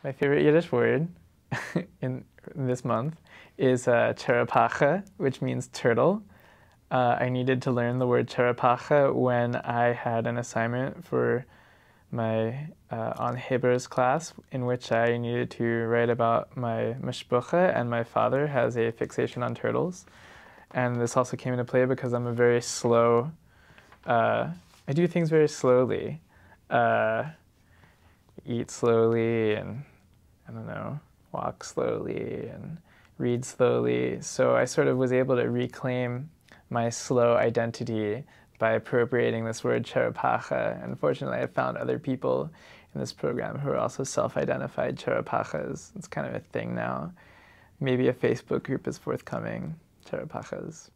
My favorite Yiddish word in this month is cherepacha, which means turtle. I needed to learn the word cherepacha when I had an assignment for my on Hebrews class, in which I needed to write about my mishpucha, and my father has a fixation on turtles. And this also came into play because I'm a very slow, I do things very slowly. Eat slowly and, I don't know, walk slowly and read slowly. So I sort of was able to reclaim my slow identity by appropriating this word cherepacha. And fortunately, I found other people in this program who are also self-identified cherepachas. It's kind of a thing now. Maybe a Facebook group is forthcoming, cherepachas.